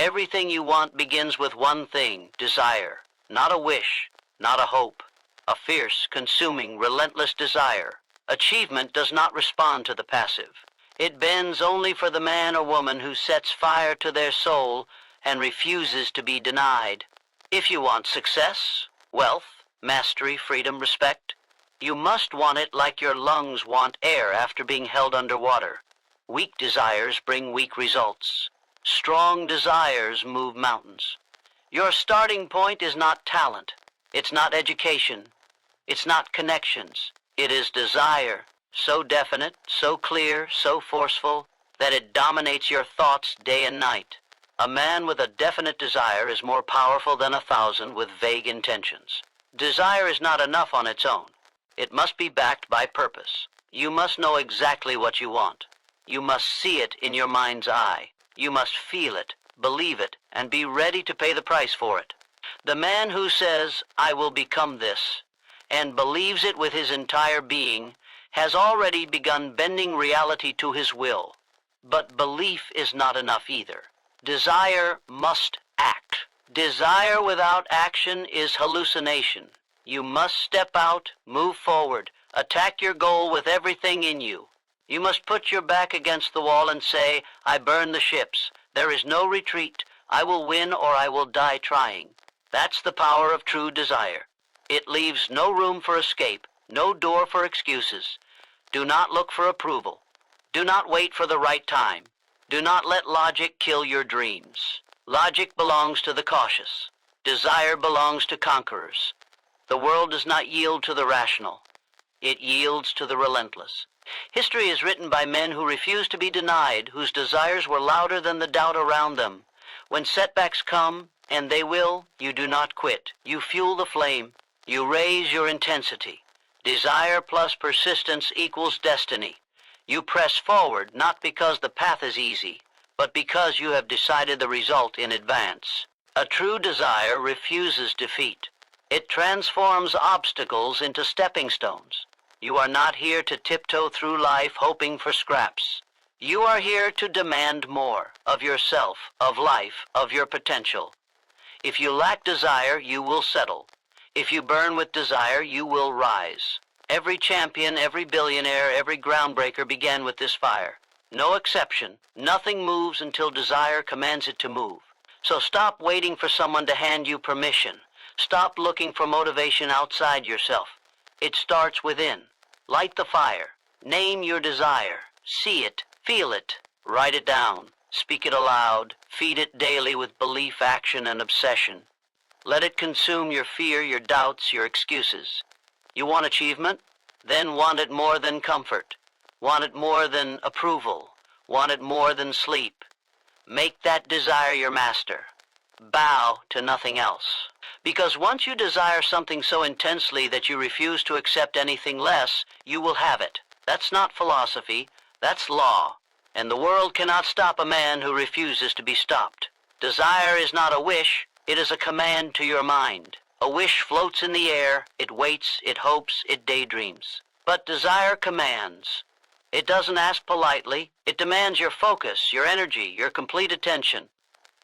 Everything you want begins with one thing, desire. Not a wish, not a hope. A fierce, consuming, relentless desire. Achievement does not respond to the passive. It bends only for the man or woman who sets fire to their soul and refuses to be denied. If you want success, wealth, mastery, freedom, respect, you must want it like your lungs want air after being held underwater. Weak desires bring weak results. Strong desires move mountains. Your starting point is not talent. It's not education. It's not connections. It is desire, so definite, so clear, so forceful, that it dominates your thoughts day and night. A man with a definite desire is more powerful than 1,000 with vague intentions. Desire is not enough on its own. It must be backed by purpose. You must know exactly what you want. You must see it in your mind's eye. You must feel it, believe it, and be ready to pay the price for it. The man who says, "I will become this," and believes it with his entire being, has already begun bending reality to his will. But belief is not enough either. Desire must act. Desire without action is hallucination. You must step out, move forward, attack your goal with everything in you. You must put your back against the wall and say, "I burn the ships. There is no retreat. I will win or I will die trying." That's the power of true desire. It leaves no room for escape, no door for excuses. Do not look for approval. Do not wait for the right time. Do not let logic kill your dreams. Logic belongs to the cautious. Desire belongs to conquerors. The world does not yield to the rational. It yields to the relentless. History is written by men who refused to be denied, whose desires were louder than the doubt around them. When setbacks come, and they will, you do not quit. You fuel the flame. You raise your intensity. Desire plus persistence equals destiny. You press forward not because the path is easy, but because you have decided the result in advance. A true desire refuses defeat. It transforms obstacles into stepping stones. You are not here to tiptoe through life hoping for scraps. You are here to demand more of yourself, of life, of your potential. If you lack desire, you will settle. If you burn with desire, you will rise. Every champion, every billionaire, every groundbreaker began with this fire. No exception. Nothing moves until desire commands it to move. So stop waiting for someone to hand you permission. Stop looking for motivation outside yourself. It starts within. Light the fire. Name your desire. See it. Feel it. Write it down. Speak it aloud. Feed it daily with belief, action, and obsession. Let it consume your fear, your doubts, your excuses. You want achievement? Then want it more than comfort. Want it more than approval. Want it more than sleep. Make that desire your master. Bow to nothing else. Because once you desire something so intensely that you refuse to accept anything less, you will have it. That's not philosophy. That's law. And the world cannot stop a man who refuses to be stopped. Desire is not a wish. It is a command to your mind. A wish floats in the air. It waits, it hopes, it daydreams. But desire commands. It doesn't ask politely. It demands your focus, your energy, your complete attention.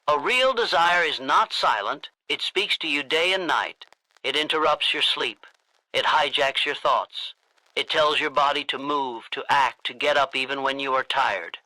A real desire is not silent. It speaks to you day and night. It interrupts your sleep. It hijacks your thoughts. It tells your body to move, to act, to get up even when you are tired.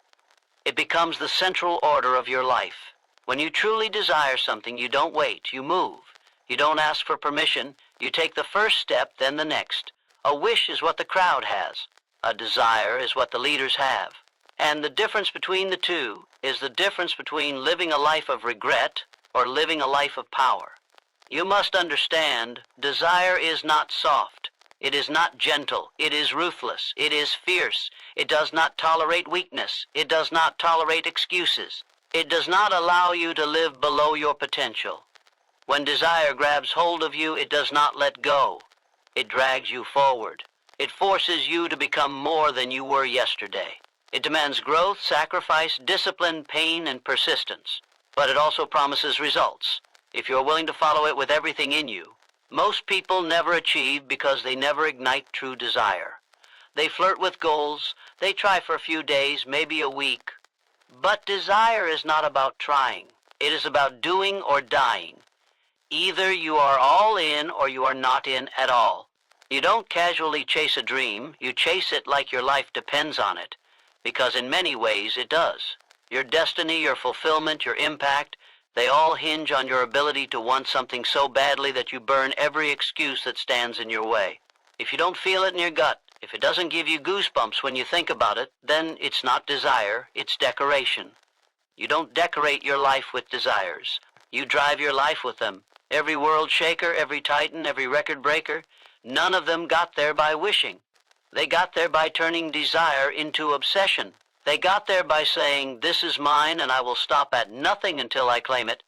It becomes the central order of your life. When you truly desire something, you don't wait, you move. You don't ask for permission. You take the first step, then the next. A wish is what the crowd has. A desire is what the leaders have. And the difference between the two is the difference between living a life of regret or living a life of power. You must understand, desire is not soft. It is not gentle. It is ruthless. It is fierce. It does not tolerate weakness. It does not tolerate excuses. It does not allow you to live below your potential. When desire grabs hold of you, it does not let go. It drags you forward. It forces you to become more than you were yesterday. It demands growth, sacrifice, discipline, pain, and persistence. But it also promises results, if you're willing to follow it with everything in you. Most people never achieve because they never ignite true desire. They flirt with goals. They try for a few days, maybe a week. But desire is not about trying. It is about doing or dying. Either you are all in or you are not in at all. You don't casually chase a dream, you chase it like your life depends on it, because in many ways it does. Your destiny, your fulfillment, your impact, they all hinge on your ability to want something so badly that you burn every excuse that stands in your way. If you don't feel it in your gut, if it doesn't give you goosebumps when you think about it, then it's not desire, it's decoration. You don't decorate your life with desires. You drive your life with them. Every world shaker, every titan, every record breaker, none of them got there by wishing. They got there by turning desire into obsession. They got there by saying, this is mine and I will stop at nothing until I claim it.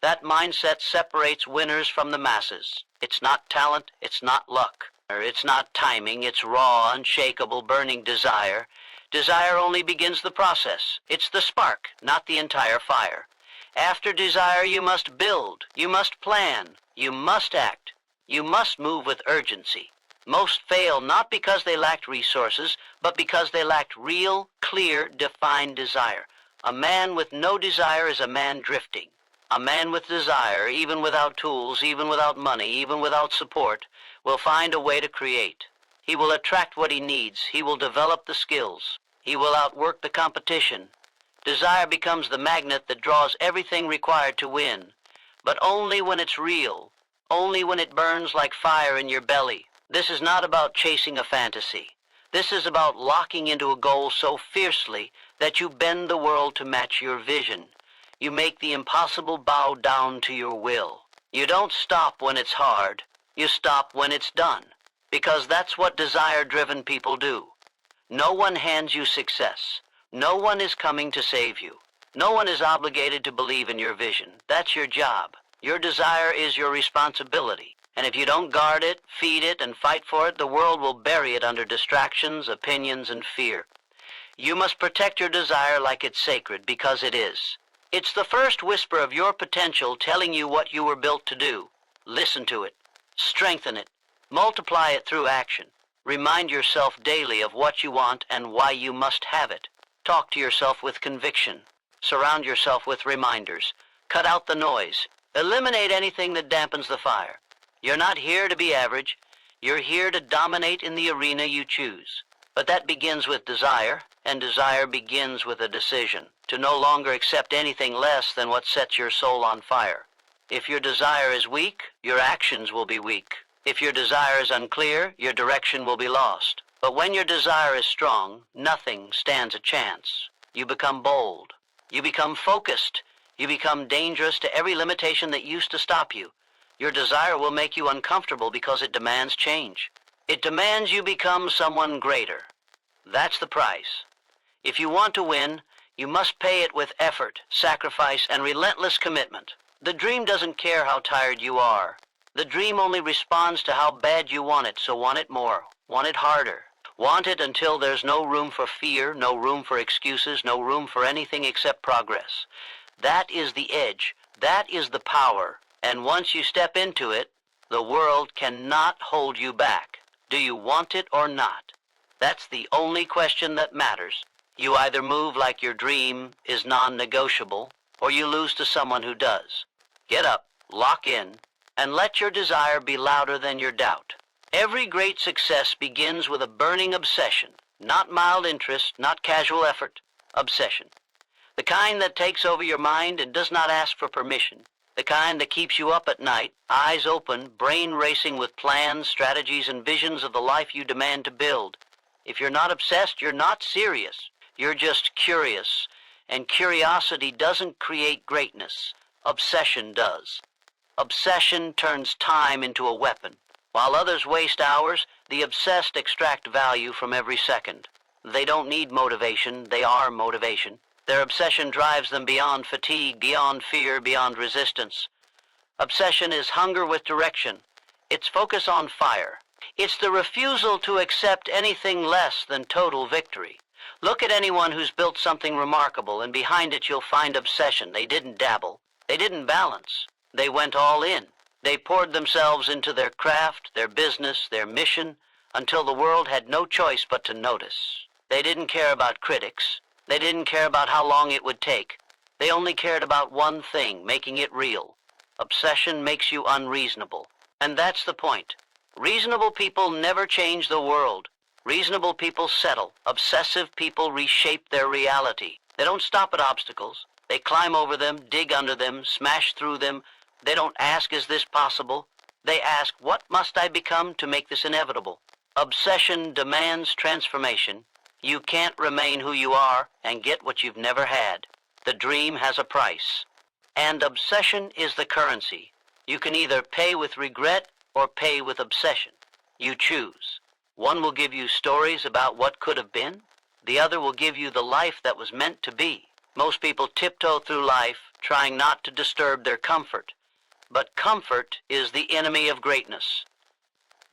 That mindset separates winners from the masses. It's not talent, it's not luck. It's not timing, it's raw, unshakable, burning desire. Desire only begins the process. It's the spark, not the entire fire. After desire, you must build, you must plan, you must act, you must move with urgency. Most fail not because they lacked resources, but because they lacked real, clear, defined desire. A man with no desire is a man drifting. A man with desire, even without tools, even without money, even without support, will find a way to create. He will attract what he needs. He will develop the skills. He will outwork the competition. Desire becomes the magnet that draws everything required to win, but only when it's real, only when it burns like fire in your belly. This is not about chasing a fantasy. This is about locking into a goal so fiercely that you bend the world to match your vision. You make the impossible bow down to your will. You don't stop when it's hard. You stop when it's done, because that's what desire-driven people do. No one hands you success. No one is coming to save you. No one is obligated to believe in your vision. That's your job. Your desire is your responsibility. And if you don't guard it, feed it, and fight for it, the world will bury it under distractions, opinions, and fear. You must protect your desire like it's sacred, because it is. It's the first whisper of your potential telling you what you were built to do. Listen to it. Strengthen it. Multiply it through action. Remind yourself daily of what you want and why you must have it. Talk to yourself with conviction. Surround yourself with reminders. Cut out the noise. Eliminate anything that dampens the fire. You're not here to be average. You're here to dominate in the arena you choose. But that begins with desire, and desire begins with a decision to no longer accept anything less than what sets your soul on fire. If your desire is weak, your actions will be weak. If your desire is unclear, your direction will be lost. But when your desire is strong, nothing stands a chance. You become bold. You become focused. You become dangerous to every limitation that used to stop you. Your desire will make you uncomfortable because it demands change. It demands you become someone greater. That's the price. If you want to win, you must pay it with effort, sacrifice, and relentless commitment. The dream doesn't care how tired you are. The dream only responds to how bad you want it, so want it more, want it harder. Want it until there's no room for fear, no room for excuses, no room for anything except progress. That is the edge. That is the power. And once you step into it, the world cannot hold you back. Do you want it or not? That's the only question that matters. You either move like your dream is non-negotiable, or you lose to someone who does. Get up, lock in, and let your desire be louder than your doubt. Every great success begins with a burning obsession, not mild interest, not casual effort, obsession. The kind that takes over your mind and does not ask for permission. The kind that keeps you up at night, eyes open, brain racing with plans, strategies, and visions of the life you demand to build. If you're not obsessed, you're not serious. You're just curious. And curiosity doesn't create greatness. Obsession does. Obsession turns time into a weapon. While others waste hours, the obsessed extract value from every second. They don't need motivation, they are motivation. Their obsession drives them beyond fatigue, beyond fear, beyond resistance. Obsession is hunger with direction. It's focus on fire. It's the refusal to accept anything less than total victory. Look at anyone who's built something remarkable, and behind it you'll find obsession. They didn't dabble. They didn't balance. They went all in. They poured themselves into their craft, their business, their mission, until the world had no choice but to notice. They didn't care about critics. They didn't care about how long it would take. They only cared about one thing, making it real. Obsession makes you unreasonable. And that's the point. Reasonable people never change the world. Reasonable people settle. Obsessive people reshape their reality. They don't stop at obstacles. They climb over them, dig under them, smash through them. They don't ask, is this possible? They ask, what must I become to make this inevitable? Obsession demands transformation. You can't remain who you are and get what you've never had. The dream has a price. And obsession is the currency. You can either pay with regret or pay with obsession. You choose. One will give you stories about what could have been. The other will give you the life that was meant to be. Most people tiptoe through life, trying not to disturb their comfort. But comfort is the enemy of greatness.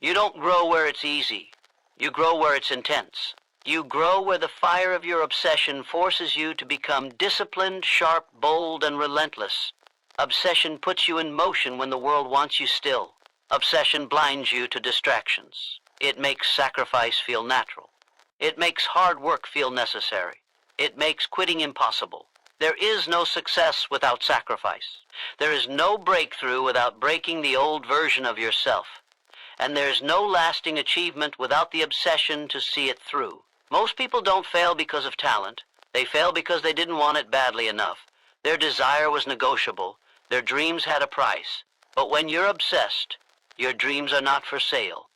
You don't grow where it's easy. You grow where it's intense. You grow where the fire of your obsession forces you to become disciplined, sharp, bold, and relentless. Obsession puts you in motion when the world wants you still. Obsession blinds you to distractions. It makes sacrifice feel natural. It makes hard work feel necessary. It makes quitting impossible. There is no success without sacrifice. There is no breakthrough without breaking the old version of yourself. And there's no lasting achievement without the obsession to see it through. Most people don't fail because of talent. They fail because they didn't want it badly enough. Their desire was negotiable. Their dreams had a price. But when you're obsessed, your dreams are not for sale.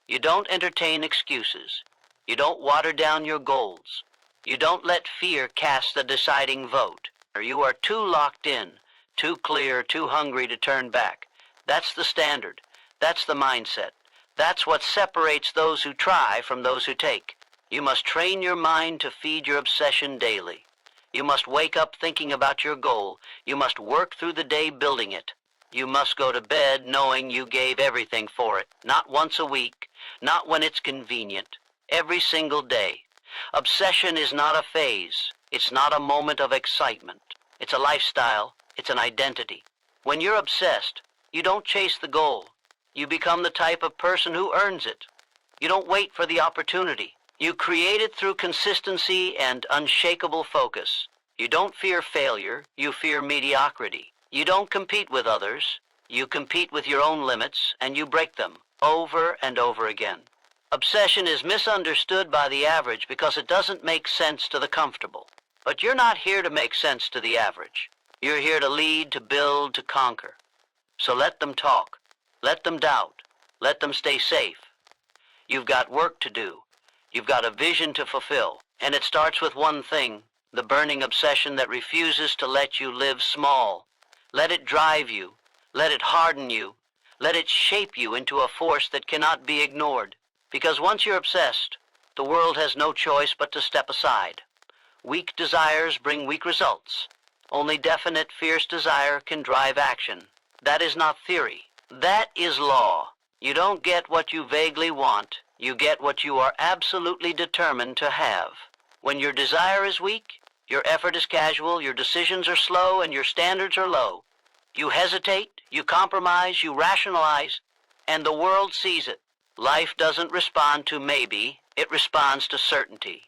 You don't entertain excuses. You don't water down your goals. You don't let fear cast the deciding vote. Or you are too locked in, too clear, too hungry to turn back. That's the standard. That's the mindset. That's what separates those who try from those who take. You must train your mind to feed your obsession daily. You must wake up thinking about your goal. You must work through the day building it. You must go to bed knowing you gave everything for it. Not once a week, not when it's convenient. Every single day. Obsession is not a phase. It's not a moment of excitement. It's a lifestyle. It's an identity. When you're obsessed, you don't chase the goal. You become the type of person who earns it. You don't wait for the opportunity. You create it through consistency and unshakable focus. You don't fear failure. You fear mediocrity. You don't compete with others. You compete with your own limits, and you break them over and over again. Obsession is misunderstood by the average because it doesn't make sense to the comfortable. But you're not here to make sense to the average. You're here to lead, to build, to conquer. So let them talk. Let them doubt. Let them stay safe. You've got work to do. You've got a vision to fulfill. And it starts with one thing, the burning obsession that refuses to let you live small. Let it drive you. Let it harden you. Let it shape you into a force that cannot be ignored. Because once you're obsessed, the world has no choice but to step aside. Weak desires bring weak results. Only definite, fierce desire can drive action. That is not theory. That is law. You don't get what you vaguely want. You get what you are absolutely determined to have. When your desire is weak, your effort is casual, your decisions are slow, and your standards are low. You hesitate, you compromise, you rationalize, and the world sees it. Life doesn't respond to maybe, it responds to certainty.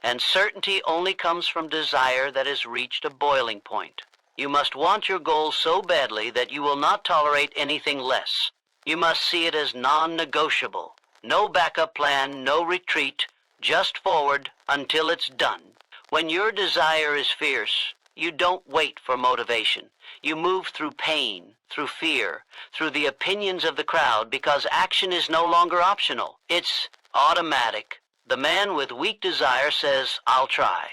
And certainty only comes from desire that has reached a boiling point. You must want your goal so badly that you will not tolerate anything less. You must see it as non-negotiable. No backup plan, no retreat, just forward until it's done. When your desire is fierce, you don't wait for motivation. You move through pain, through fear, through the opinions of the crowd because action is no longer optional. It's automatic. The man with weak desire says, I'll try.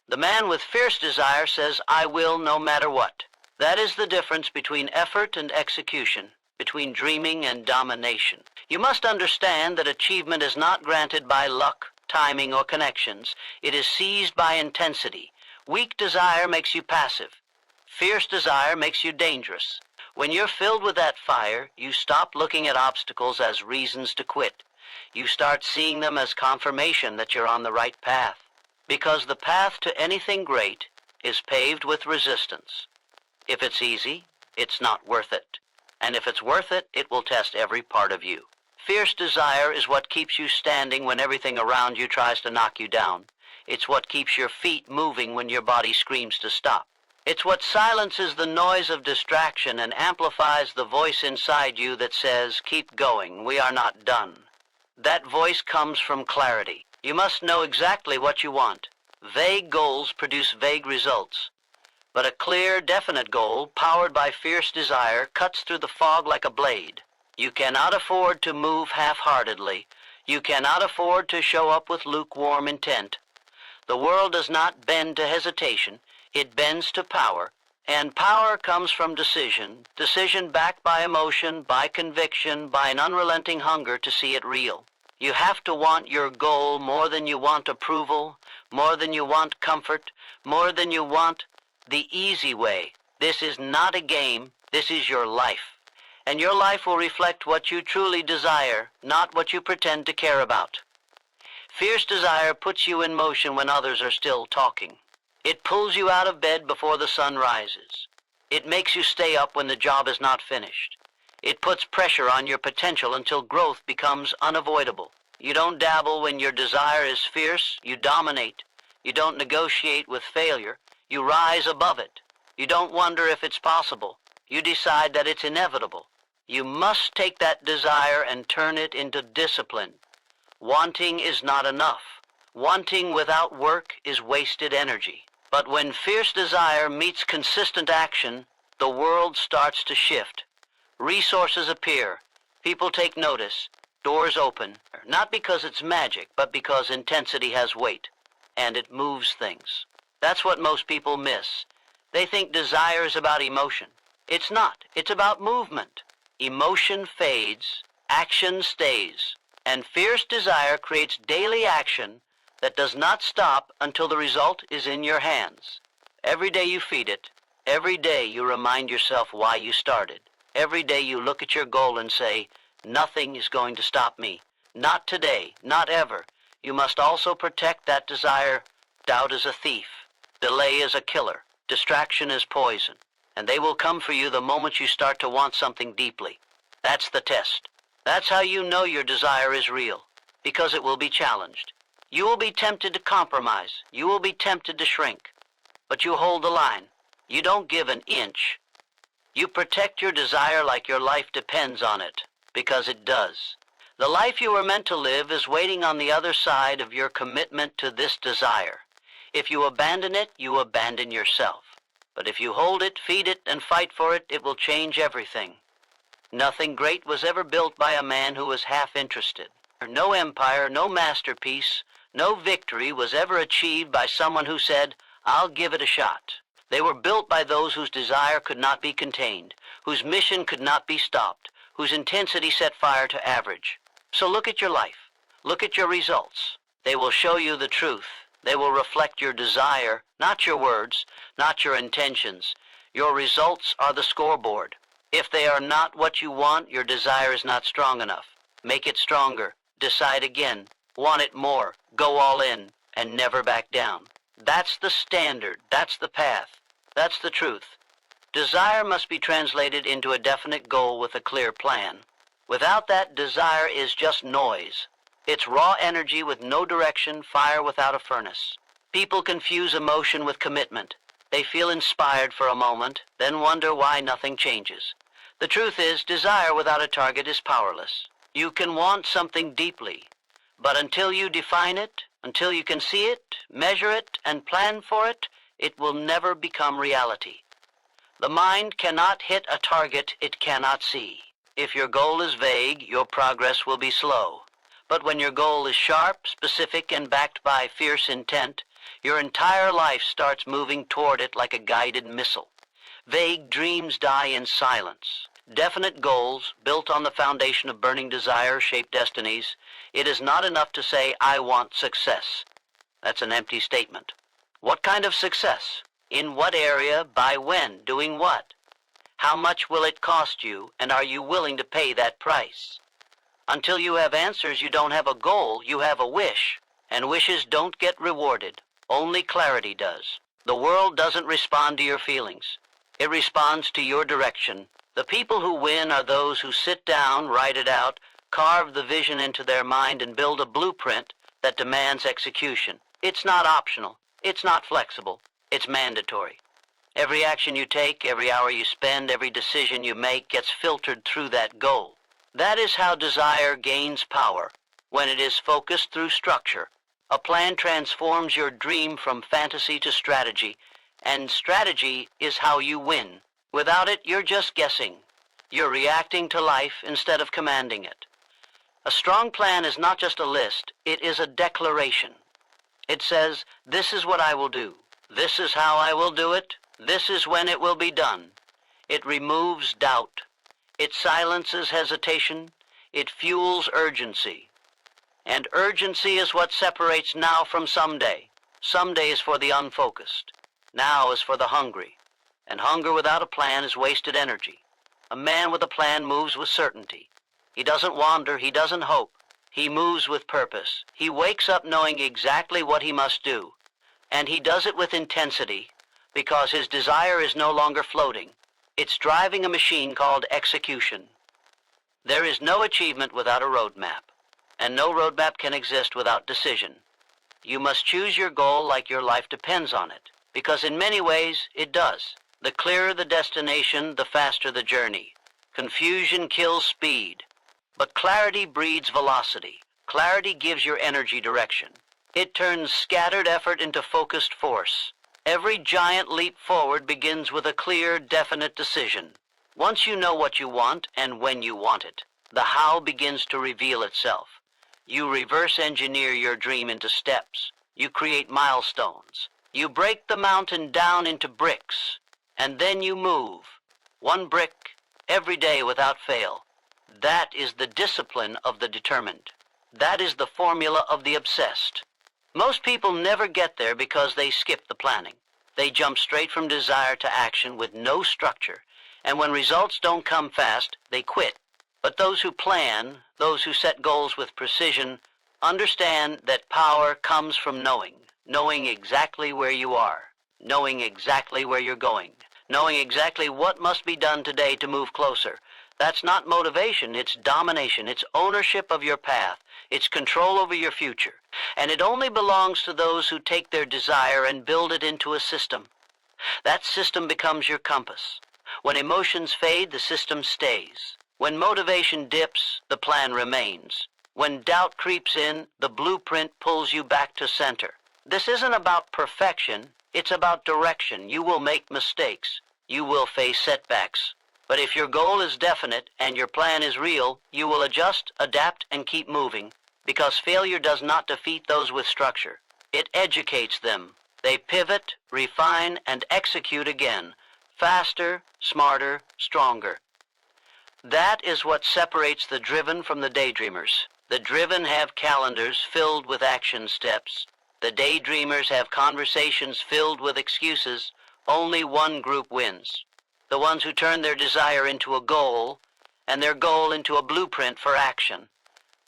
The man with fierce desire says, I will no matter what. That is the difference between effort and execution, between dreaming and domination. You must understand that achievement is not granted by luck, timing, or connections. It is seized by intensity. Weak desire makes you passive. Fierce desire makes you dangerous. When you're filled with that fire, you stop looking at obstacles as reasons to quit. You start seeing them as confirmation that you're on the right path. Because the path to anything great is paved with resistance. If it's easy, it's not worth it. And if it's worth it, it will test every part of you. Fierce desire is what keeps you standing when everything around you tries to knock you down. It's what keeps your feet moving when your body screams to stop. It's what silences the noise of distraction and amplifies the voice inside you that says, keep going, we are not done. That voice comes from clarity. You must know exactly what you want. Vague goals produce vague results. But a clear, definite goal, powered by fierce desire, cuts through the fog like a blade. You cannot afford to move half-heartedly. You cannot afford to show up with lukewarm intent. The world does not bend to hesitation. It bends to power. And power comes from decision backed by emotion, by conviction, by an unrelenting hunger to see it real. You have to want your goal more than you want approval, more than you want comfort, more than you want the easy way. This is not a game. This is your life. And your life will reflect what you truly desire, not what you pretend to care about. Fierce desire puts you in motion when others are still talking. It pulls you out of bed before the sun rises. It makes you stay up when the job is not finished. It puts pressure on your potential until growth becomes unavoidable. You don't dabble when your desire is fierce. You dominate. You don't negotiate with failure. You rise above it. You don't wonder if it's possible. You decide that it's inevitable. You must take that desire and turn it into discipline. Wanting is not enough. Wanting without work is wasted energy. But when fierce desire meets consistent action, the world starts to shift. Resources appear. People take notice. Doors open. Not because it's magic, but because intensity has weight. And it moves things. That's what most people miss. They think desire is about emotion. It's not. It's about movement. Emotion fades. Action stays. And fierce desire creates daily action that does not stop until the result is in your hands. Every day you feed it. Every day you remind yourself why you started. Every day you look at your goal and say, nothing is going to stop me. Not today, not ever. You must also protect that desire. Doubt is a thief. Delay is a killer. Distraction is poison. And they will come for you the moment you start to want something deeply. That's the test. That's how you know your desire is real, because it will be challenged. You will be tempted to compromise. You will be tempted to shrink. But you hold the line. You don't give an inch. You protect your desire like your life depends on it, because it does. The life you were meant to live is waiting on the other side of your commitment to this desire. If you abandon it, you abandon yourself. But if you hold it, feed it, and fight for it, it will change everything. Nothing great was ever built by a man who was half-interested. No empire, no masterpiece, no victory was ever achieved by someone who said, I'll give it a shot. They were built by those whose desire could not be contained, whose mission could not be stopped, whose intensity set fire to average. So look at your life. Look at your results. They will show you the truth. They will reflect your desire, not your words, not your intentions. Your results are the scoreboard. If they are not what you want, your desire is not strong enough. Make it stronger. Decide again. Want it more. Go all in and never back down. That's the standard. That's the path. That's the truth. Desire must be translated into a definite goal with a clear plan. Without that, desire is just noise. It's raw energy with no direction, fire without a furnace. People confuse emotion with commitment. They feel inspired for a moment, then wonder why nothing changes. The truth is, desire without a target is powerless. You can want something deeply, but until you define it, until you can see it, measure it, and plan for it, it will never become reality. The mind cannot hit a target it cannot see. If your goal is vague, your progress will be slow. But when your goal is sharp, specific, and backed by fierce intent, your entire life starts moving toward it like a guided missile. Vague dreams die in silence. Definite goals, built on the foundation of burning desire, shape destinies. It is not enough to say, I want success. That's an empty statement. What kind of success? In what area? By when? Doing what? How much will it cost you, and are you willing to pay that price? Until you have answers, you don't have a goal, you have a wish. And wishes don't get rewarded. Only clarity does. The world doesn't respond to your feelings. It responds to your direction. The people who win are those who sit down, write it out, carve the vision into their mind, and build a blueprint that demands execution. It's not optional. It's not flexible. It's mandatory. Every action you take, every hour you spend, every decision you make gets filtered through that goal. That is how desire gains power, when it is focused through structure. A plan transforms your dream from fantasy to strategy, and strategy is how you win. Without it, you're just guessing. You're reacting to life instead of commanding it. A strong plan is not just a list, it is a declaration. It says, this is what I will do. This is how I will do it. This is when it will be done. It removes doubt. It silences hesitation. It fuels urgency. And urgency is what separates now from someday. Someday is for the unfocused. Now is for the hungry. And hunger without a plan is wasted energy. A man with a plan moves with certainty. He doesn't wander. He doesn't hope. He moves with purpose. He wakes up knowing exactly what he must do. And he does it with intensity because his desire is no longer floating. It's driving a machine called execution. There is no achievement without a roadmap, and no roadmap can exist without decision. You must choose your goal like your life depends on it, because in many ways it does. The clearer the destination, the faster the journey. Confusion kills speed, but clarity breeds velocity. Clarity gives your energy direction. It turns scattered effort into focused force. Every giant leap forward begins with a clear, definite decision. Once you know what you want and when you want it, the how begins to reveal itself. You reverse engineer your dream into steps. You create milestones. You break the mountain down into bricks, and then you move. One brick, every day without fail. That is the discipline of the determined. That is the formula of the obsessed. Most people never get there because they skip the planning. They jump straight from desire to action with no structure, and when results don't come fast, they quit. But those who plan, those who set goals with precision, understand that power comes from knowing exactly where you are, knowing exactly where you're going, knowing exactly what must be done today to move closer. That's not motivation, it's domination, it's ownership of your path, it's control over your future. And it only belongs to those who take their desire and build it into a system. That system becomes your compass. When emotions fade, the system stays. When motivation dips, the plan remains. When doubt creeps in, the blueprint pulls you back to center. This isn't about perfection, it's about direction. You will make mistakes. You will face setbacks. But if your goal is definite and your plan is real, you will adjust, adapt, and keep moving. Because failure does not defeat those with structure. It educates them. They pivot, refine, and execute again. Faster, smarter, stronger. That is what separates the driven from the daydreamers. The driven have calendars filled with action steps. The daydreamers have conversations filled with excuses. Only one group wins. The ones who turn their desire into a goal, and their goal into a blueprint for action.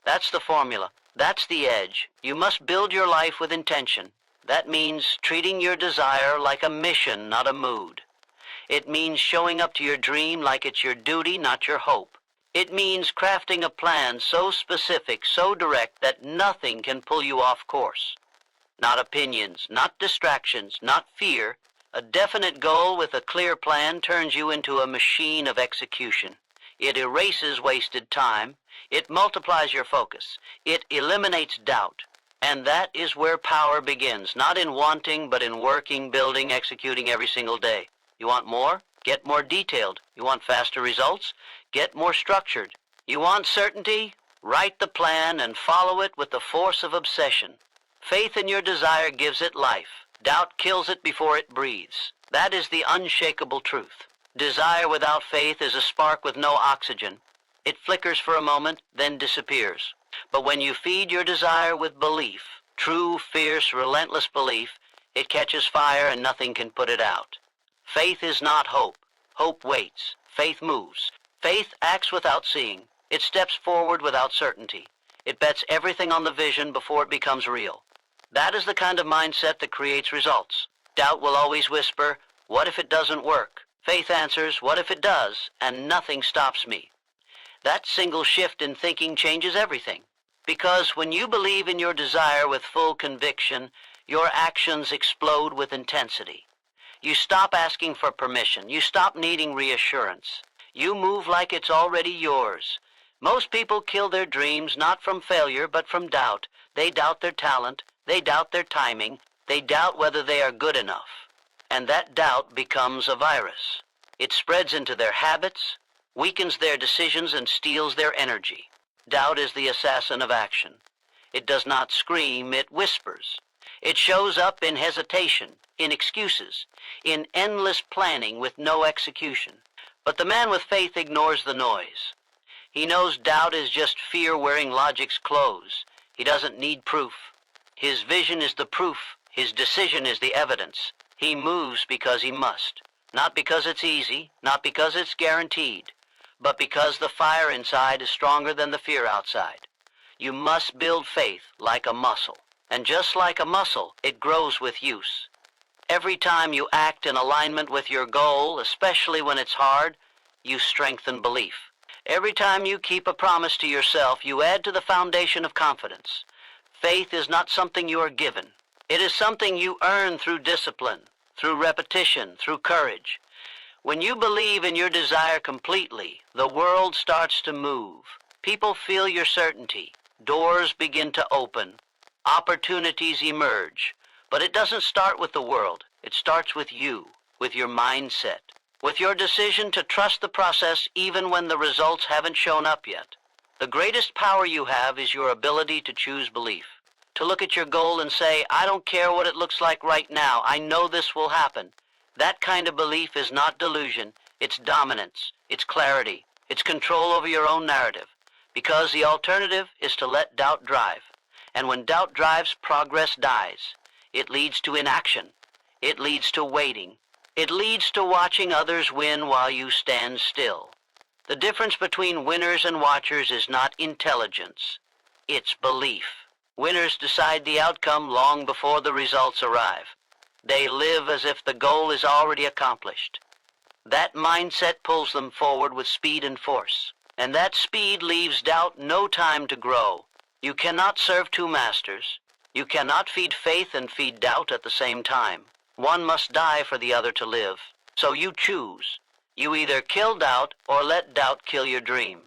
That's the formula. That's the edge. You must build your life with intention. That means treating your desire like a mission, not a mood. It means showing up to your dream like it's your duty, not your hope. It means crafting a plan so specific, so direct that nothing can pull you off course. Not opinions, not distractions, not fear. A definite goal with a clear plan turns you into a machine of execution. It erases wasted time. It multiplies your focus. It eliminates doubt. And that is where power begins, not in wanting, but in working, building, executing every single day. You want more? Get more detailed. You want faster results? Get more structured. You want certainty? Write the plan and follow it with the force of obsession. Faith in your desire gives it life. Doubt kills it before it breathes. That is the unshakable truth. Desire without faith is a spark with no oxygen. It flickers for a moment, then disappears. But when you feed your desire with belief, true, fierce, relentless belief, it catches fire and nothing can put it out. Faith is not hope. Hope waits. Faith moves. Faith acts without seeing. It steps forward without certainty. It bets everything on the vision before it becomes real. That is the kind of mindset that creates results. Doubt will always whisper, "What if it doesn't work?" Faith answers, "What if it does?" And nothing stops me. That single shift in thinking changes everything. Because when you believe in your desire with full conviction, your actions explode with intensity. You stop asking for permission. You stop needing reassurance. You move like it's already yours. Most people kill their dreams not from failure but from doubt. They doubt their talent. They doubt their timing. They doubt whether they are good enough. And that doubt becomes a virus. It spreads into their habits, weakens their decisions, and steals their energy. Doubt is the assassin of action. It does not scream, it whispers. It shows up in hesitation, in excuses, in endless planning with no execution. But the man with faith ignores the noise. He knows doubt is just fear wearing logic's clothes. He doesn't need proof. His vision is the proof. His decision is the evidence. He moves because he must. Not because it's easy, not because it's guaranteed, but because the fire inside is stronger than the fear outside. You must build faith like a muscle. And just like a muscle, it grows with use. Every time you act in alignment with your goal, especially when it's hard, you strengthen belief. Every time you keep a promise to yourself, you add to the foundation of confidence. Faith is not something you are given. It is something you earn through discipline, through repetition, through courage. When you believe in your desire completely, the world starts to move. People feel your certainty. Doors begin to open. Opportunities emerge. But it doesn't start with the world. It starts with you, with your mindset, with your decision to trust the process even when the results haven't shown up yet. The greatest power you have is your ability to choose belief, to look at your goal and say, I don't care what it looks like right now. I know this will happen. That kind of belief is not delusion. It's dominance. It's clarity. It's control over your own narrative. Because the alternative is to let doubt drive. And when doubt drives, progress dies. It leads to inaction. It leads to waiting. It leads to watching others win while you stand still. The difference between winners and watchers is not intelligence. It's belief. Winners decide the outcome long before the results arrive. They live as if the goal is already accomplished. That mindset pulls them forward with speed and force. And that speed leaves doubt no time to grow. You cannot serve two masters. You cannot feed faith and feed doubt at the same time. One must die for the other to live. So you choose. You either kill doubt or let doubt kill your dream.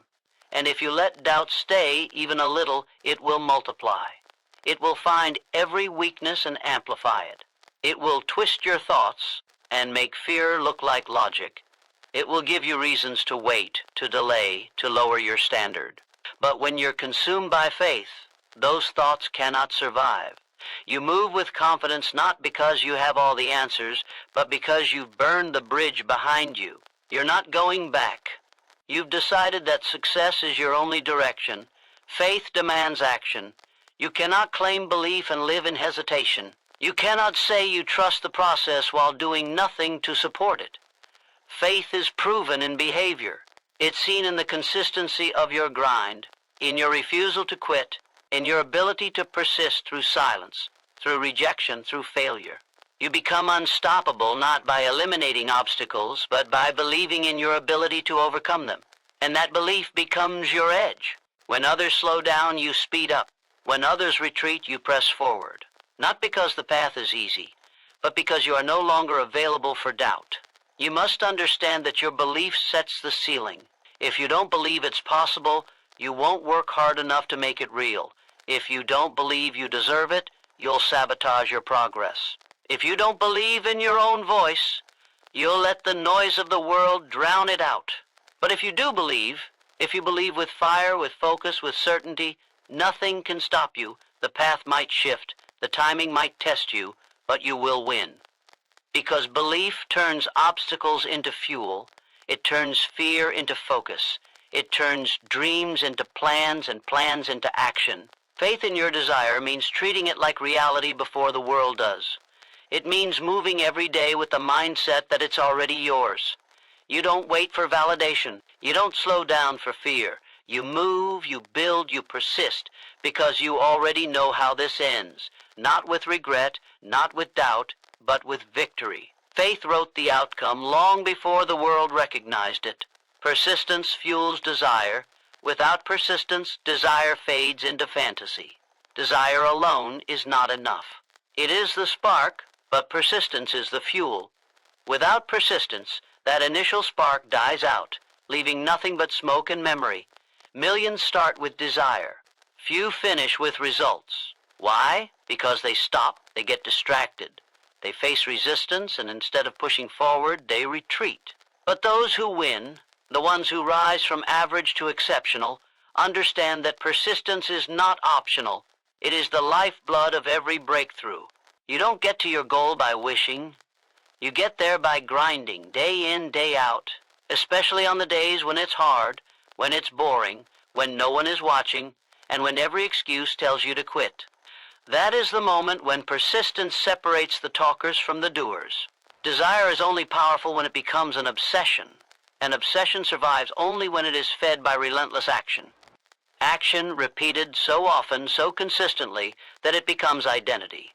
And if you let doubt stay even a little, it will multiply. It will find every weakness and amplify it. It will twist your thoughts and make fear look like logic. It will give you reasons to wait, to delay, to lower your standard. But when you're consumed by faith, those thoughts cannot survive. You move with confidence not because you have all the answers, but because you've burned the bridge behind you. You're not going back. You've decided that success is your only direction. Faith demands action. You cannot claim belief and live in hesitation. You cannot say you trust the process while doing nothing to support it. Faith is proven in behavior. It's seen in the consistency of your grind, in your refusal to quit, in your ability to persist through silence, through rejection, through failure. You become unstoppable not by eliminating obstacles, but by believing in your ability to overcome them. And that belief becomes your edge. When others slow down, you speed up. When others retreat, you press forward. Not because the path is easy, but because you are no longer available for doubt. You must understand that your belief sets the ceiling. If you don't believe it's possible, you won't work hard enough to make it real. If you don't believe you deserve it, you'll sabotage your progress. If you don't believe in your own voice, you'll let the noise of the world drown it out. But if you do believe, if you believe with fire, with focus, with certainty, nothing can stop you. The path might shift, the timing might test you, but you will win. Because belief turns obstacles into fuel. It turns fear into focus. It turns dreams into plans and plans into action. Faith in your desire means treating it like reality before the world does. It means moving every day with the mindset that it's already yours. You don't wait for validation. You don't slow down for fear. You move, you build, you persist, because you already know how this ends. Not with regret, not with doubt, but with victory. Faith wrote the outcome long before the world recognized it. Persistence fuels desire. Without persistence, desire fades into fantasy. Desire alone is not enough. It is the spark, but persistence is the fuel. Without persistence, that initial spark dies out, leaving nothing but smoke and memory. Millions start with desire. Few finish with results. Why? Because they stop, they get distracted. They face resistance, and instead of pushing forward, they retreat. But those who win, the ones who rise from average to exceptional, understand that persistence is not optional. It is the lifeblood of every breakthrough. You don't get to your goal by wishing. You get there by grinding, day in, day out, especially on the days when it's hard, when it's boring, when no one is watching, and when every excuse tells you to quit. That is the moment when persistence separates the talkers from the doers. Desire is only powerful when it becomes an obsession. An obsession survives only when it is fed by relentless action. Action repeated so often, so consistently, that it becomes identity.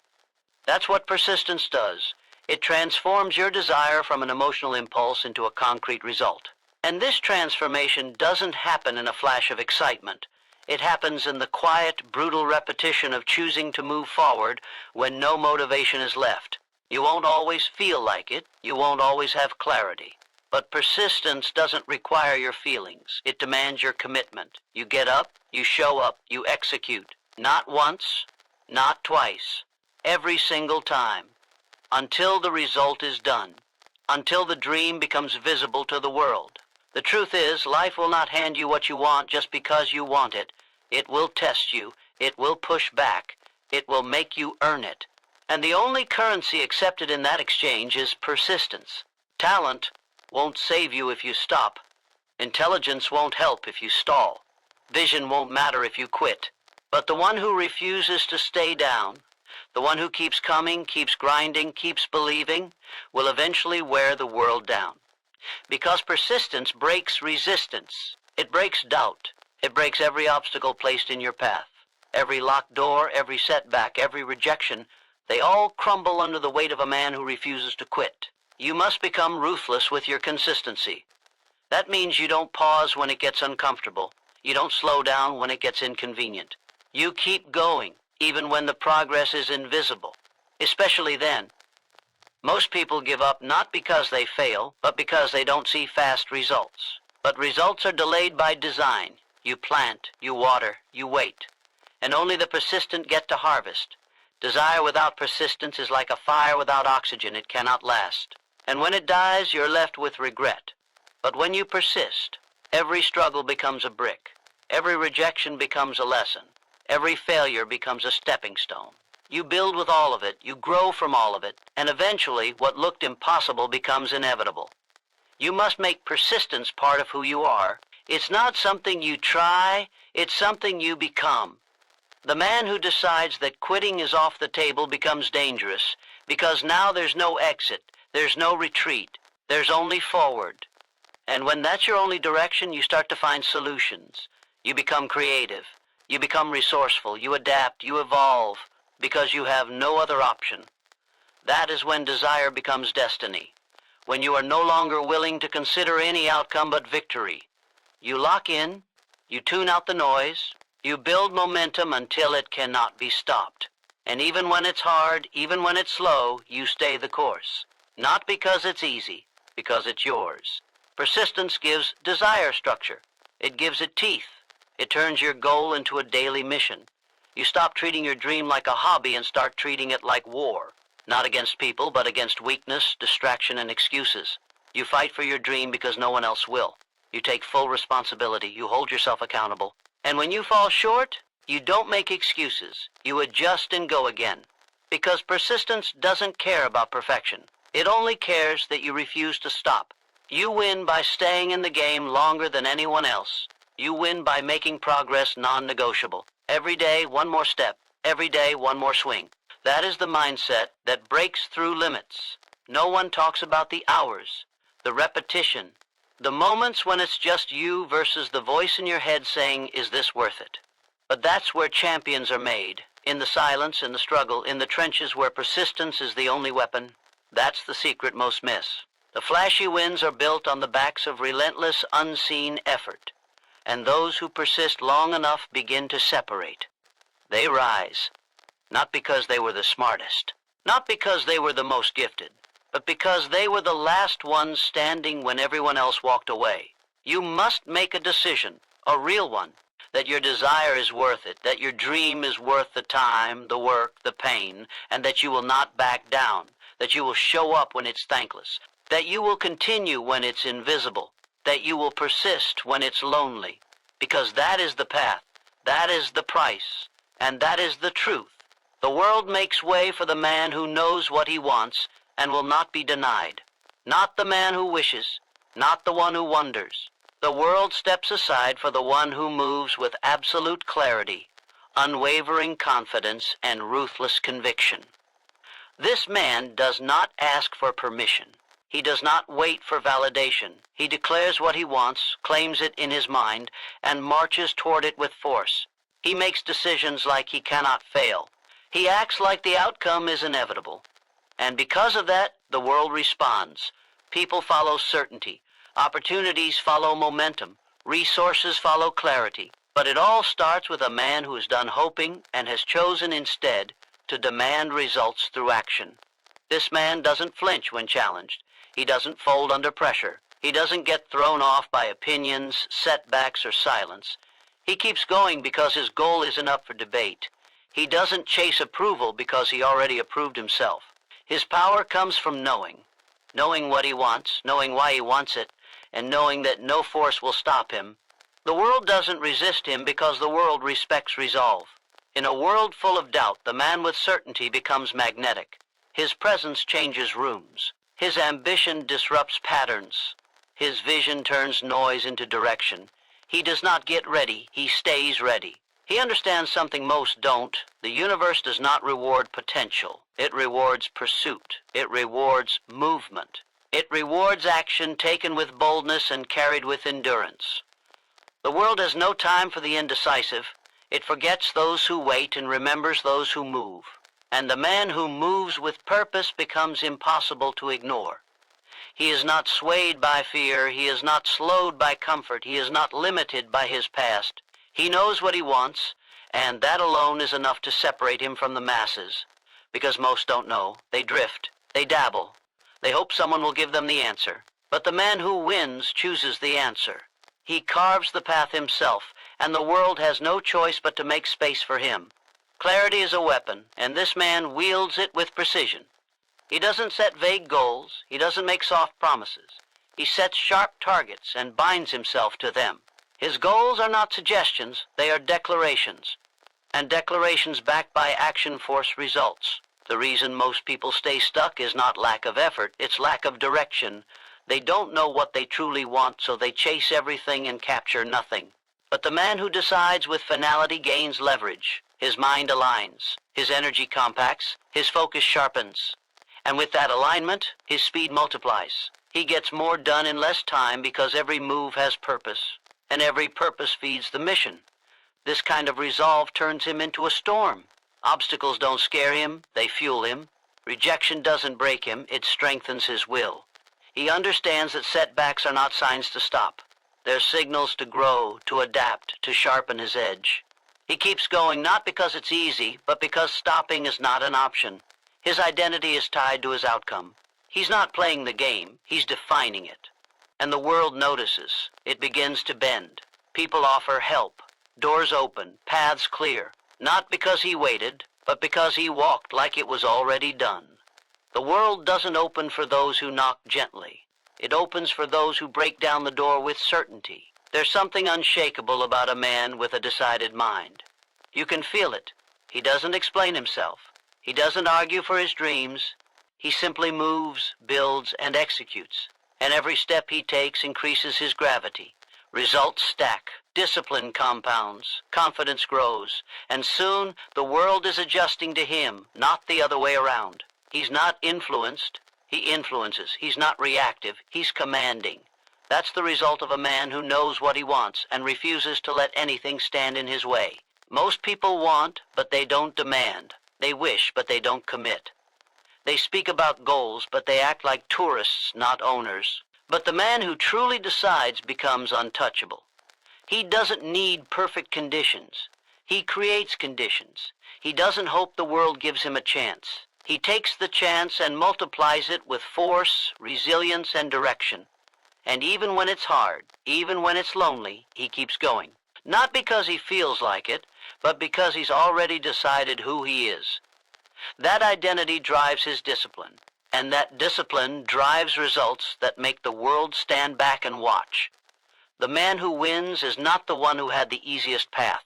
That's what persistence does. It transforms your desire from an emotional impulse into a concrete result. And this transformation doesn't happen in a flash of excitement. It happens in the quiet, brutal repetition of choosing to move forward when no motivation is left. You won't always feel like it. You won't always have clarity. But persistence doesn't require your feelings. It demands your commitment. You get up, you show up, you execute. Not once, not twice, every single time. Until the result is done. Until the dream becomes visible to the world. The truth is, life will not hand you what you want just because you want it. It will test you. It will push back. It will make you earn it. And the only currency accepted in that exchange is persistence. Talent won't save you if you stop. Intelligence won't help if you stall. Vision won't matter if you quit. But the one who refuses to stay down, the one who keeps coming, keeps grinding, keeps believing, will eventually wear the world down. Because persistence breaks resistance. It breaks doubt. It breaks every obstacle placed in your path. Every locked door, every setback, every rejection, they all crumble under the weight of a man who refuses to quit. You must become ruthless with your consistency. That means you don't pause when it gets uncomfortable. You don't slow down when it gets inconvenient. You keep going, even when the progress is invisible, especially then. Most people give up not because they fail, but because they don't see fast results. But results are delayed by design. You plant, you water, you wait. And only the persistent get to harvest. Desire without persistence is like a fire without oxygen. It cannot last. And when it dies, you're left with regret. But when you persist, every struggle becomes a brick. Every rejection becomes a lesson. Every failure becomes a stepping stone. You build with all of it, you grow from all of it, and eventually what looked impossible becomes inevitable. You must make persistence part of who you are. It's not something you try, it's something you become. The man who decides that quitting is off the table becomes dangerous, because now there's no exit, there's no retreat, there's only forward. And when that's your only direction, you start to find solutions. You become creative, you become resourceful, you adapt, you evolve, because you have no other option. That is when desire becomes destiny, when you are no longer willing to consider any outcome but victory. You lock in, you tune out the noise, you build momentum until it cannot be stopped. And even when it's hard, even when it's slow, you stay the course. Not because it's easy, because it's yours. Persistence gives desire structure. It gives it teeth. It turns your goal into a daily mission. You stop treating your dream like a hobby and start treating it like war. Not against people, but against weakness, distraction, and excuses. You fight for your dream because no one else will. You take full responsibility. You hold yourself accountable. And when you fall short, you don't make excuses. You adjust and go again. Because persistence doesn't care about perfection. It only cares that you refuse to stop. You win by staying in the game longer than anyone else. You win by making progress non-negotiable. Every day, one more step. Every day, one more swing. That is the mindset that breaks through limits. No one talks about the hours, the repetition, the moments when it's just you versus the voice in your head saying, is this worth it? But that's where champions are made. In the silence, in the struggle, in the trenches where persistence is the only weapon. That's the secret most miss. The flashy wins are built on the backs of relentless, unseen effort. And those who persist long enough begin to separate. They rise, not because they were the smartest, not because they were the most gifted, but because they were the last ones standing when everyone else walked away. You must make a decision, a real one, that your desire is worth it, that your dream is worth the time, the work, the pain, and that you will not back down, that you will show up when it's thankless, that you will continue when it's invisible, that you will persist when it's lonely, because that is the path, that is the price, and that is the truth. The world makes way for the man who knows what he wants and will not be denied. Not the man who wishes, not the one who wonders. The world steps aside for the one who moves with absolute clarity, unwavering confidence, and ruthless conviction. This man does not ask for permission. He does not wait for validation. He declares what he wants, claims it in his mind, and marches toward it with force. He makes decisions like he cannot fail. He acts like the outcome is inevitable. And because of that, the world responds. People follow certainty. Opportunities follow momentum. Resources follow clarity. But it all starts with a man who is done hoping and has chosen instead to demand results through action. This man doesn't flinch when challenged. He doesn't fold under pressure. He doesn't get thrown off by opinions, setbacks, or silence. He keeps going because his goal isn't up for debate. He doesn't chase approval because he already approved himself. His power comes from knowing what he wants, knowing why he wants it, and knowing that no force will stop him. The world doesn't resist him because the world respects resolve. In a world full of doubt, the man with certainty becomes magnetic. His presence changes rooms. His ambition disrupts patterns. His vision turns noise into direction. He does not get ready, he stays ready. He understands something most don't. The universe does not reward potential. It rewards pursuit. It rewards movement. It rewards action taken with boldness and carried with endurance. The world has no time for the indecisive. It forgets those who wait and remembers those who move. And the man who moves with purpose becomes impossible to ignore. He is not swayed by fear. He is not slowed by comfort. He is not limited by his past. He knows what he wants, and that alone is enough to separate him from the masses. Because most don't know. They drift. They dabble. They hope someone will give them the answer. But the man who wins chooses the answer. He carves the path himself, and the world has no choice but to make space for him. Clarity is a weapon, and this man wields it with precision. He doesn't set vague goals. He doesn't make soft promises. He sets sharp targets and binds himself to them. His goals are not suggestions, they are declarations. And declarations backed by action force results. The reason most people stay stuck is not lack of effort, it's lack of direction. They don't know what they truly want, so they chase everything and capture nothing. But the man who decides with finality gains leverage. His mind aligns, his energy compacts, his focus sharpens. And with that alignment, his speed multiplies. He gets more done in less time because every move has purpose, and every purpose feeds the mission. This kind of resolve turns him into a storm. Obstacles don't scare him, they fuel him. Rejection doesn't break him, it strengthens his will. He understands that setbacks are not signs to stop. They're signals to grow, to adapt, to sharpen his edge. He keeps going not because it's easy, but because stopping is not an option. His identity is tied to his outcome. He's not playing the game, he's defining it. And the world notices. It begins to bend. People offer help. Doors open, paths clear. Not because he waited, but because he walked like it was already done. The world doesn't open for those who knock gently. It opens for those who break down the door with certainty. There's something unshakable about a man with a decided mind. You can feel it. He doesn't explain himself. He doesn't argue for his dreams. He simply moves, builds, and executes. And every step he takes increases his gravity. Results stack. Discipline compounds. Confidence grows. And soon, the world is adjusting to him, not the other way around. He's not influenced. He influences. He's not reactive. He's commanding. That's the result of a man who knows what he wants and refuses to let anything stand in his way. Most people want, but they don't demand. They wish, but they don't commit. They speak about goals, but they act like tourists, not owners. But the man who truly decides becomes untouchable. He doesn't need perfect conditions. He creates conditions. He doesn't hope the world gives him a chance. He takes the chance and multiplies it with force, resilience, and direction. And even when it's hard, even when it's lonely, he keeps going. Not because he feels like it, but because he's already decided who he is. That identity drives his discipline, and that discipline drives results that make the world stand back and watch. The man who wins is not the one who had the easiest path.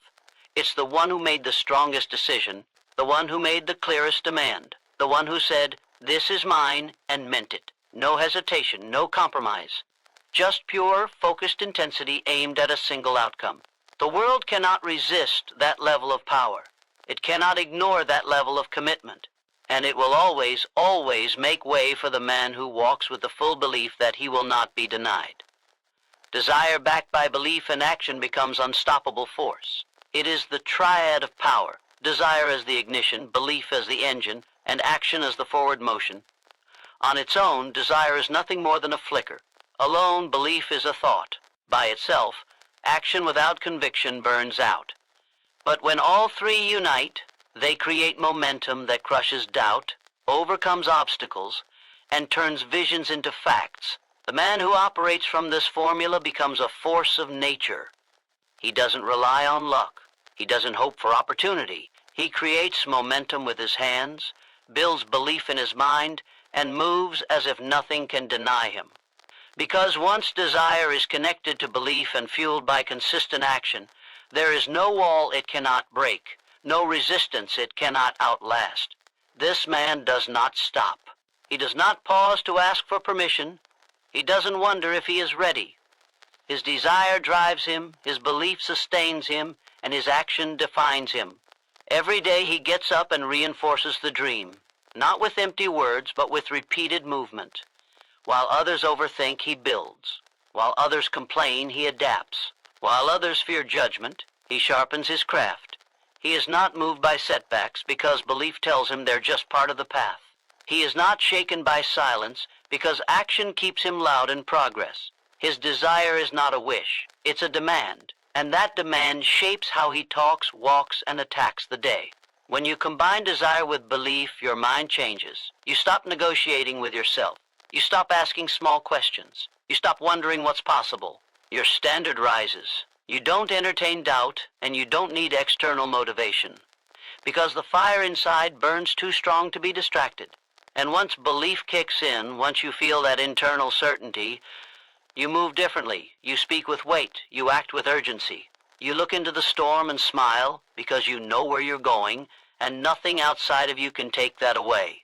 It's the one who made the strongest decision, the one who made the clearest demand, the one who said, "This is mine," and meant it. No hesitation, no compromise. Just pure, focused intensity aimed at a single outcome. The world cannot resist that level of power. It cannot ignore that level of commitment. And it will always, always make way for the man who walks with the full belief that he will not be denied. Desire backed by belief and action becomes unstoppable force. It is the triad of power, desire as the ignition, belief as the engine, and action as the forward motion. On its own, desire is nothing more than a flicker. Alone, belief is a thought. By itself, action without conviction burns out. But when all three unite, they create momentum that crushes doubt, overcomes obstacles, and turns visions into facts. The man who operates from this formula becomes a force of nature. He doesn't rely on luck. He doesn't hope for opportunity. He creates momentum with his hands, builds belief in his mind, and moves as if nothing can deny him. Because once desire is connected to belief and fueled by consistent action, there is no wall it cannot break, no resistance it cannot outlast. This man does not stop. He does not pause to ask for permission. He doesn't wonder if he is ready. His desire drives him, his belief sustains him, and his action defines him. Every day he gets up and reinforces the dream, not with empty words, but with repeated movement. While others overthink, he builds. While others complain, he adapts. While others fear judgment, he sharpens his craft. He is not moved by setbacks because belief tells him they're just part of the path. He is not shaken by silence because action keeps him loud in progress. His desire is not a wish, it's a demand, and that demand shapes how he talks, walks, and attacks the day. When you combine desire with belief, your mind changes. You stop negotiating with yourself. You stop asking small questions. You stop wondering what's possible. Your standard rises. You don't entertain doubt, and you don't need external motivation. Because the fire inside burns too strong to be distracted. And once belief kicks in, once you feel that internal certainty, you move differently. You speak with weight. You act with urgency. You look into the storm and smile because you know where you're going, and nothing outside of you can take that away.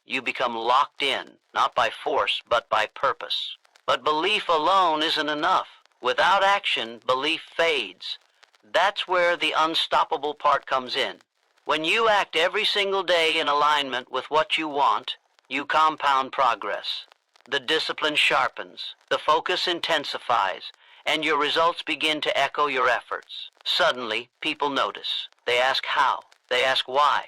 You become locked in, not by force, but by purpose. But belief alone isn't enough. Without action, belief fades. That's where the unstoppable part comes in. When you act every single day in alignment with what you want, you compound progress. The discipline sharpens, the focus intensifies, and your results begin to echo your efforts. Suddenly, people notice. They ask how. They ask why.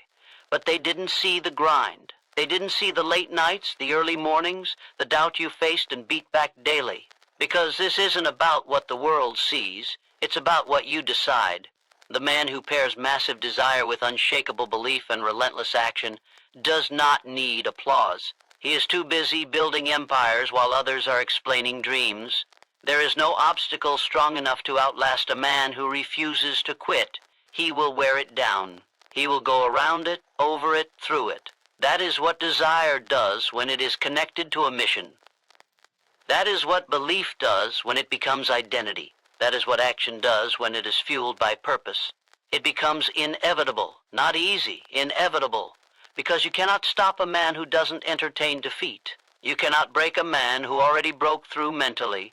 But they didn't see the grind. They didn't see the late nights, the early mornings, the doubt you faced and beat back daily. Because this isn't about what the world sees. It's about what you decide. The man who pairs massive desire with unshakable belief and relentless action does not need applause. He is too busy building empires while others are explaining dreams. There is no obstacle strong enough to outlast a man who refuses to quit. He will wear it down. He will go around it, over it, through it. That is what desire does when it is connected to a mission. That is what belief does when it becomes identity. That is what action does when it is fueled by purpose. It becomes inevitable, not easy, inevitable. Because you cannot stop a man who doesn't entertain defeat. You cannot break a man who already broke through mentally.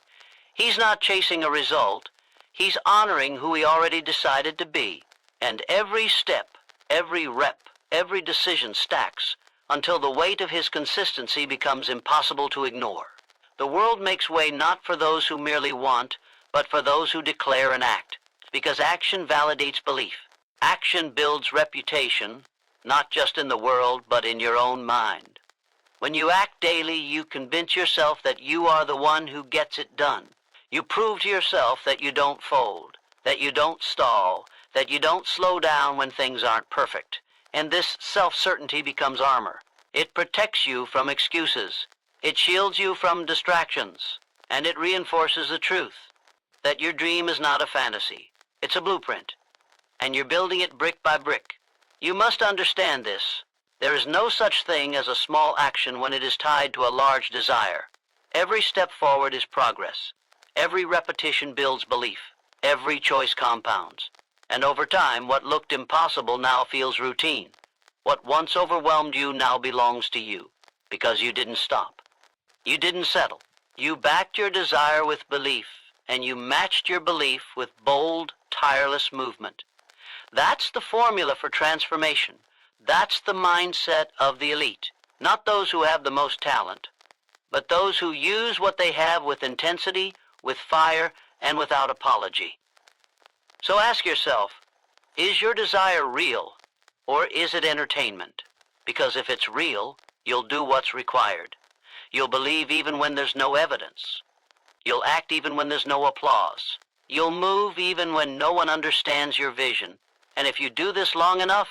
He's not chasing a result. He's honoring who he already decided to be. And every step, every rep, every decision stacks until the weight of his consistency becomes impossible to ignore. The world makes way not for those who merely want, but for those who declare and act. Because action validates belief. Action builds reputation, not just in the world, but in your own mind. When you act daily, you convince yourself that you are the one who gets it done. You prove to yourself that you don't fold, that you don't stall, that you don't slow down when things aren't perfect. And this self-certainty becomes armor. It protects you from excuses. It shields you from distractions. And it reinforces the truth that your dream is not a fantasy. It's a blueprint. And you're building it brick by brick. You must understand this. There is no such thing as a small action when it is tied to a large desire. Every step forward is progress. Every repetition builds belief. Every choice compounds. And over time, what looked impossible now feels routine. What once overwhelmed you now belongs to you, because you didn't stop. You didn't settle. You backed your desire with belief, and you matched your belief with bold, tireless movement. That's the formula for transformation. That's the mindset of the elite. Not those who have the most talent, but those who use what they have with intensity, with fire, and without apology. So ask yourself, is your desire real, or is it entertainment? Because if it's real, you'll do what's required. You'll believe even when there's no evidence. You'll act even when there's no applause. You'll move even when no one understands your vision. And if you do this long enough,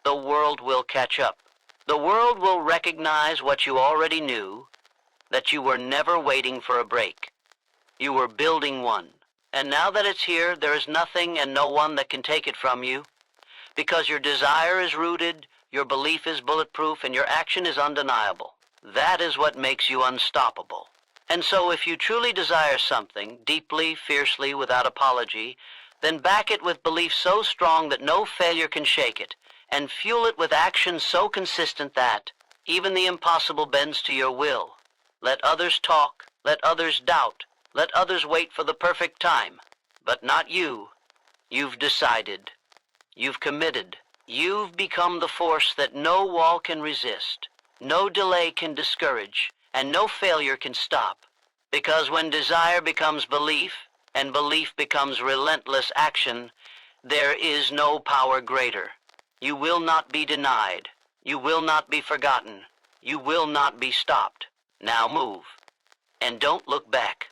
the world will catch up. The world will recognize what you already knew, that you were never waiting for a break. You were building one. And now that it's here, there is nothing and no one that can take it from you. Because your desire is rooted, your belief is bulletproof, and your action is undeniable. That is what makes you unstoppable. And so if you truly desire something, deeply, fiercely, without apology, then back it with belief so strong that no failure can shake it, and fuel it with action so consistent that even the impossible bends to your will. Let others talk, let others doubt, let others wait for the perfect time, but not you. You've decided. You've committed. You've become the force that no wall can resist, no delay can discourage, and no failure can stop. Because when desire becomes belief, and belief becomes relentless action, there is no power greater. You will not be denied. You will not be forgotten. You will not be stopped. Now move, and don't look back.